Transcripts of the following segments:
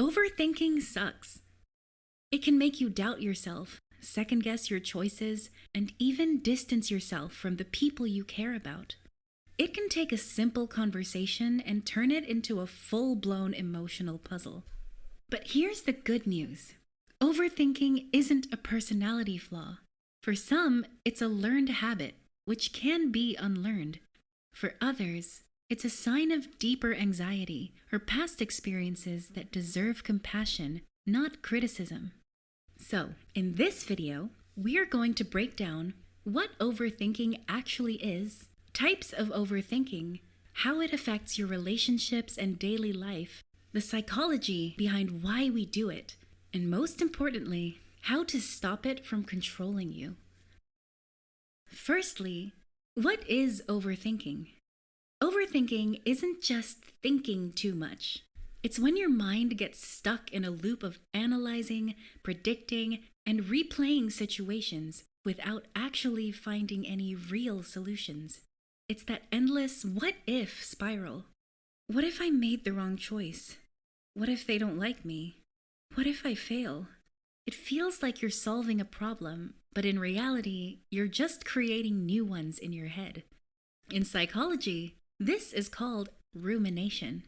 Overthinking sucks. It can make you doubt yourself, second guess your choices, and even distance yourself from the people you care about. It can take a simple conversation and turn it into a full-blown emotional puzzle. But here's the good news. Overthinking isn't a personality flaw. For some, it's a learned habit, which can be unlearned. For others, it's a sign of deeper anxiety or past experiences that deserve compassion, not criticism. So, in this video, we are going to break down what overthinking actually is, types of overthinking, how it affects your relationships and daily life, the psychology behind why we do it, and most importantly, how to stop it from controlling you. Firstly, what is overthinking? Overthinking isn't just thinking too much. It's when your mind gets stuck in a loop of analyzing, predicting, and replaying situations without actually finding any real solutions. It's that endless what-if spiral. What if I made the wrong choice? What if they don't like me? What if I fail? It feels like you're solving a problem, but in reality, you're just creating new ones in your head. In psychology, this is called rumination.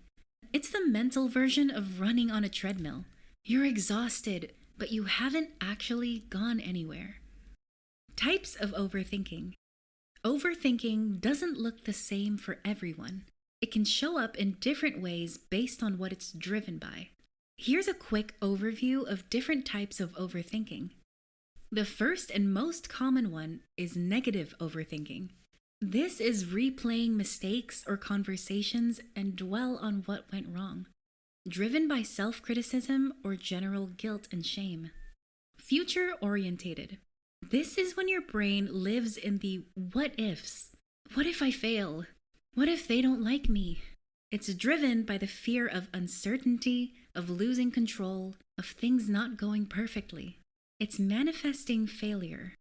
It's the mental version of running on a treadmill. You're exhausted, but you haven't actually gone anywhere. Types of overthinking. Overthinking doesn't look the same for everyone. It can show up in different ways based on what it's driven by. Here's a quick overview of different types of overthinking. The first and most common one is negative overthinking. This is replaying mistakes or conversations and dwell on what went wrong, driven by self-criticism or general guilt and shame. Future-orientated. This is when your brain lives in the what-ifs. What if I fail? What if they don't like me? It's driven by the fear of uncertainty, of losing control, of things not going perfectly. It's manifesting failure.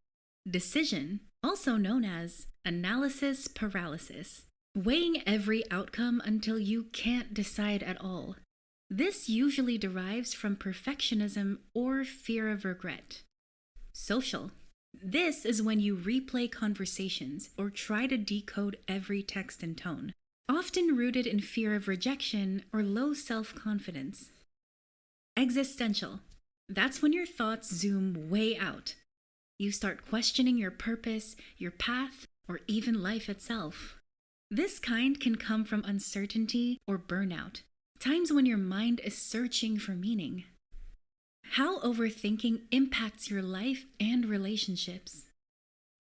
Decision, also known as analysis paralysis, weighing every outcome until you can't decide at all. This usually derives from perfectionism or fear of regret. Social. This is when you replay conversations or try to decode every text and tone, often rooted in fear of rejection or low self-confidence. Existential. That's when your thoughts zoom way out. You start questioning your purpose, your path, or even life itself. This kind can come from uncertainty or burnout, times when your mind is searching for meaning. How overthinking impacts your life and relationships.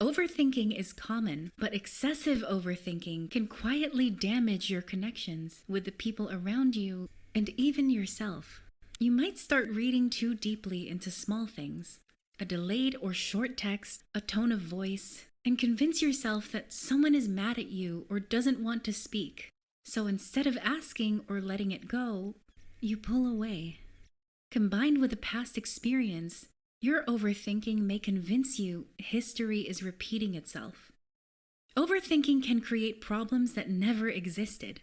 Overthinking is common, but excessive overthinking can quietly damage your connections with the people around you and even yourself. You might start reading too deeply into small things, a delayed or short text, a tone of voice, and convince yourself that someone is mad at you or doesn't want to speak. So instead of asking or letting it go, you pull away. Combined with a past experience, your overthinking may convince you history is repeating itself. Overthinking can create problems that never existed.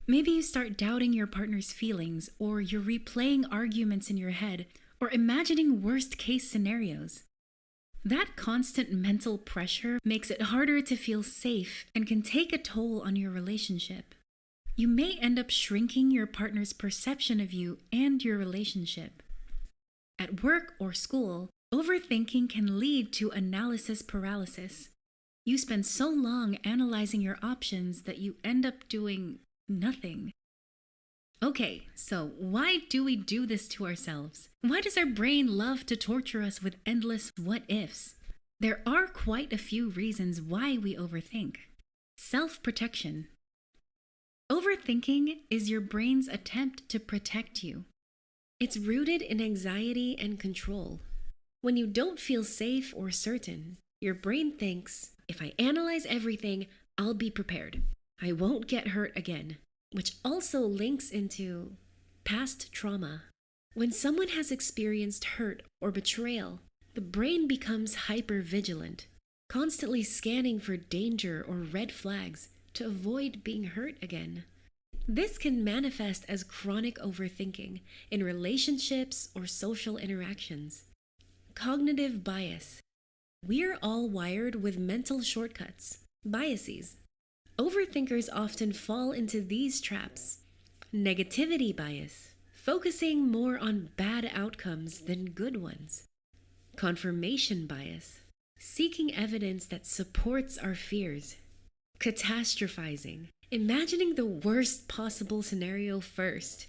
Maybe you start doubting your partner's feelings, or you're replaying arguments in your head, or imagining worst-case scenarios. That constant mental pressure makes it harder to feel safe and can take a toll on your relationship. You may end up shrinking your partner's perception of you and your relationship. At work or school, overthinking can lead to analysis paralysis. You spend so long analyzing your options that you end up doing nothing. Okay, so why do we do this to ourselves? Why does our brain love to torture us with endless what-ifs? There are quite a few reasons why we overthink. Self-protection. Overthinking is your brain's attempt to protect you. It's rooted in anxiety and control. When you don't feel safe or certain, your brain thinks, if I analyze everything, I'll be prepared. I won't get hurt again, which also links into past trauma. When someone has experienced hurt or betrayal, the brain becomes hyper-vigilant, constantly scanning for danger or red flags to avoid being hurt again. This can manifest as chronic overthinking in relationships or social interactions. Cognitive bias. We're all wired with mental shortcuts, biases. Overthinkers often fall into these traps. Negativity bias, focusing more on bad outcomes than good ones. Confirmation bias, seeking evidence that supports our fears. Catastrophizing, imagining the worst possible scenario first.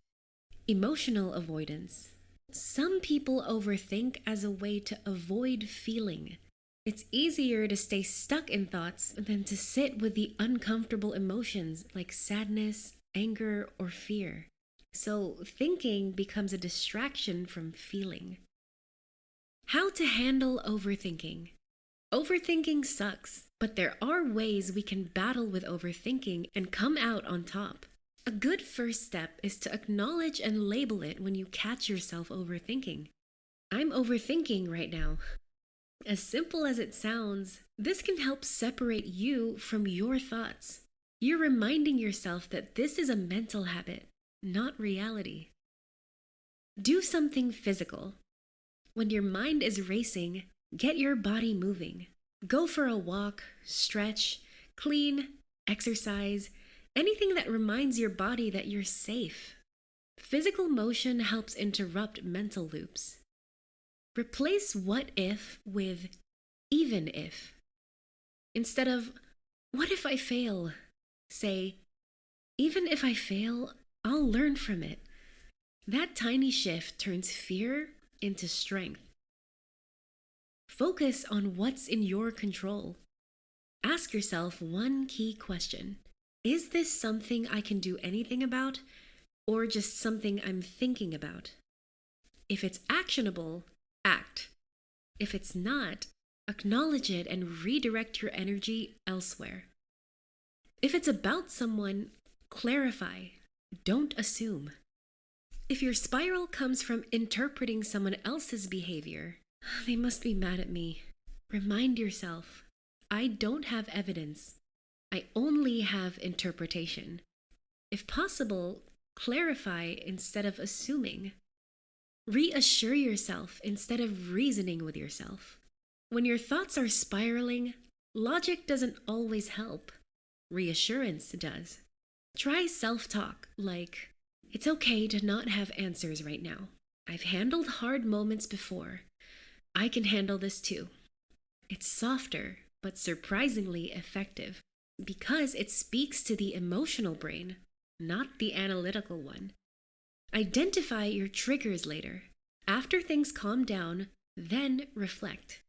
Emotional avoidance. Some people overthink as a way to avoid feeling. It's easier to stay stuck in thoughts than to sit with the uncomfortable emotions like sadness, anger, or fear. So thinking becomes a distraction from feeling. How to handle overthinking. Overthinking sucks, but there are ways we can battle with overthinking and come out on top. A good first step is to acknowledge and label it when you catch yourself overthinking. I'm overthinking right now. As simple as it sounds, this can help separate you from your thoughts. You're reminding yourself that this is a mental habit, not reality. Do something physical. When your mind is racing, get your body moving. Go for a walk, stretch, clean, exercise, anything that reminds your body that you're safe. Physical motion helps interrupt mental loops. Replace what if with even if. Instead of, what if I fail? Say, even if I fail, I'll learn from it. That tiny shift turns fear into strength. Focus on what's in your control. Ask yourself one key question. Is this something I can do anything about, or just something I'm thinking about? If it's actionable, act. If it's not, acknowledge it and redirect your energy elsewhere. If it's about someone, clarify. Don't assume. If your spiral comes from interpreting someone else's behavior, they must be mad at me. Remind yourself, I don't have evidence. I only have interpretation. If possible, clarify instead of assuming. Reassure yourself instead of reasoning with yourself. When your thoughts are spiraling, logic doesn't always help. Reassurance does. Try self-talk like, it's okay to not have answers right now. I've handled hard moments before. I can handle this too. It's softer, but surprisingly effective because it speaks to the emotional brain, not the analytical one. Identify your triggers later. After things calm down, then reflect.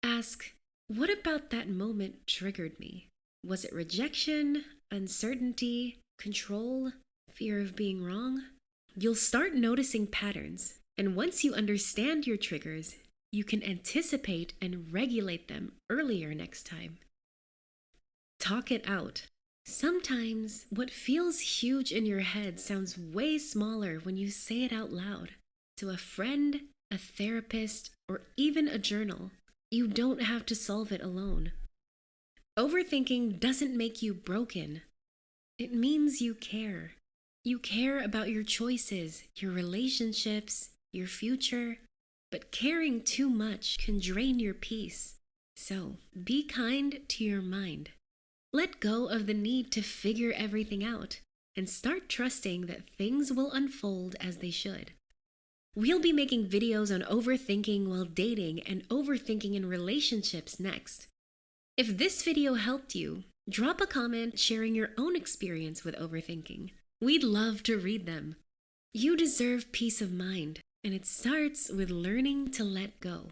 Ask, what about that moment triggered me? Was it rejection, uncertainty, control, fear of being wrong? You'll start noticing patterns, and once you understand your triggers, you can anticipate and regulate them earlier next time. Talk it out. Sometimes what feels huge in your head sounds way smaller when you say it out loud. To a friend, a therapist, or even a journal. You don't have to solve it alone. Overthinking doesn't make you broken. It means you care. You care about your choices, your relationships, your future, but caring too much can drain your peace. So, be kind to your mind. Let go of the need to figure everything out and start trusting that things will unfold as they should. We'll be making videos on overthinking while dating and overthinking in relationships next. If this video helped you, drop a comment sharing your own experience with overthinking. We'd love to read them. You deserve peace of mind, and it starts with learning to let go.